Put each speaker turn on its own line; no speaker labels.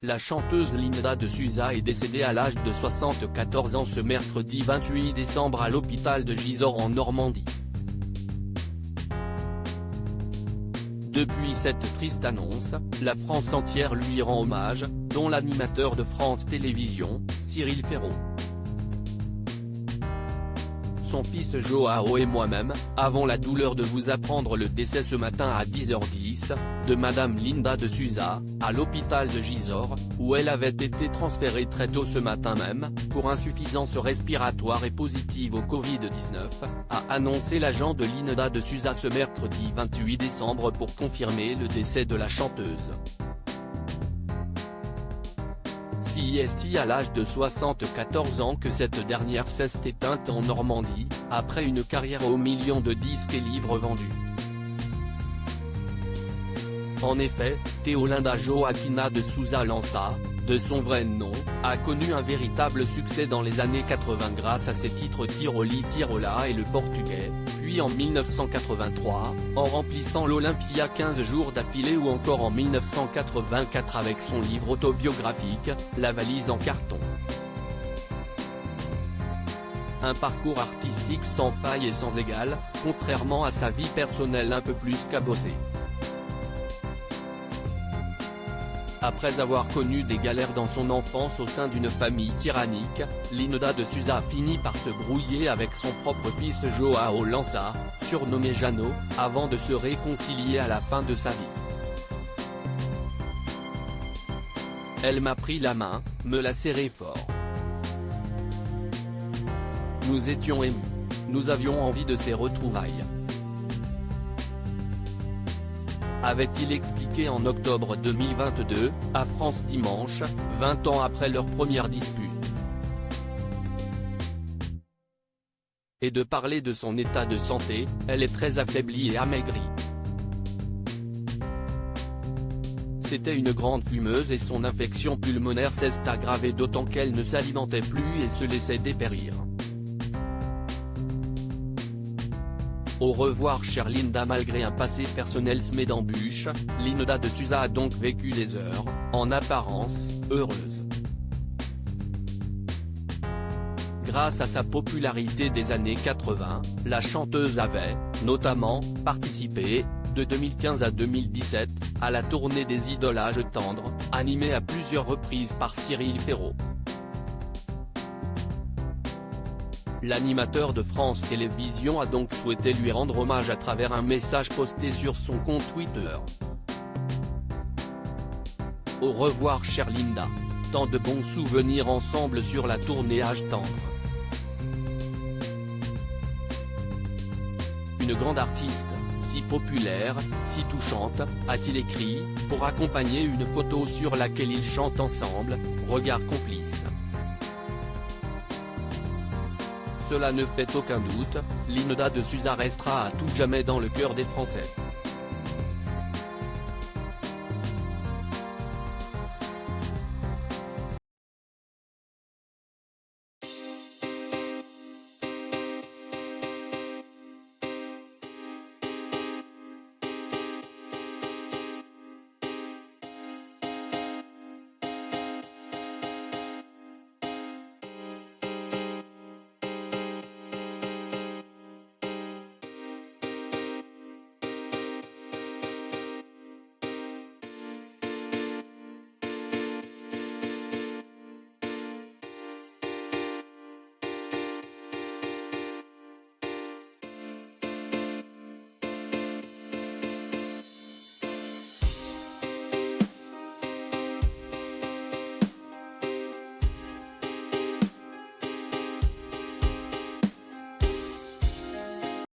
La chanteuse Linda de Souza est décédée à l'âge de 74 ans ce mercredi 28 décembre à l'hôpital de Gisors en Normandie. Depuis cette triste annonce, la France entière lui rend hommage, dont l'animateur de France Télévisions, Cyril Ferraud. Son fils Joao et moi-même, avons la douleur de vous apprendre le décès ce matin à 10h10, de Madame Linda de Souza, à l'hôpital de Gisors, où elle avait été transférée très tôt ce matin même, pour insuffisance respiratoire et positive au Covid-19, a annoncé l'agent de Linda de Souza ce mercredi 28 décembre pour confirmer le décès de la chanteuse. C'est à l'âge de 74 ans que cette dernière s'est éteinte en Normandie, après une carrière aux millions de disques et livres vendus. En effet, Teolinda Joaquina de Souza Lança, de son vrai nom, a connu un véritable succès dans les années 80 grâce à ses titres Tiroli Tirola et le Portugais, puis en 1983, en remplissant l'Olympia 15 jours d'affilée ou encore en 1984 avec son livre autobiographique, La valise en carton. Un parcours artistique sans faille et sans égal, contrairement à sa vie personnelle un peu plus cabossée. Après avoir connu des galères dans son enfance au sein d'une famille tyrannique, Linda de Souza finit par se brouiller avec son propre fils Joao Lança, surnommé Jano, avant de se réconcilier à la fin de sa vie. Elle m'a pris la main, me l'a serré fort. Nous étions émus. Nous avions envie de ces retrouvailles. Avait-il expliqué en octobre 2022, à France Dimanche, 20 ans après leur première dispute. Et de parler de son état de santé, elle est très affaiblie et amaigrie. C'était une grande fumeuse et son infection pulmonaire s'est aggravée d'autant qu'elle ne s'alimentait plus et se laissait dépérir. Au revoir chère Linda. Malgré un passé personnel semé d'embûches, Linda de Souza a donc vécu des heures, en apparence, heureuses. Grâce à sa popularité des années 80, la chanteuse avait, notamment, participé, de 2015 à 2017, à la tournée des Idoles Âge tendre, animée à plusieurs reprises par Cyril Ferraud. L'animateur de France Télévisions a donc souhaité lui rendre hommage à travers un message posté sur son compte Twitter. Au revoir chère Linda. Tant de bons souvenirs ensemble sur la tournée Âge tendre. Une grande artiste, si populaire, si touchante, a-t-il écrit, pour accompagner une photo sur laquelle ils chantent ensemble, regard complice. Cela ne fait aucun doute, Linda de Souza restera à tout jamais dans le cœur des Français.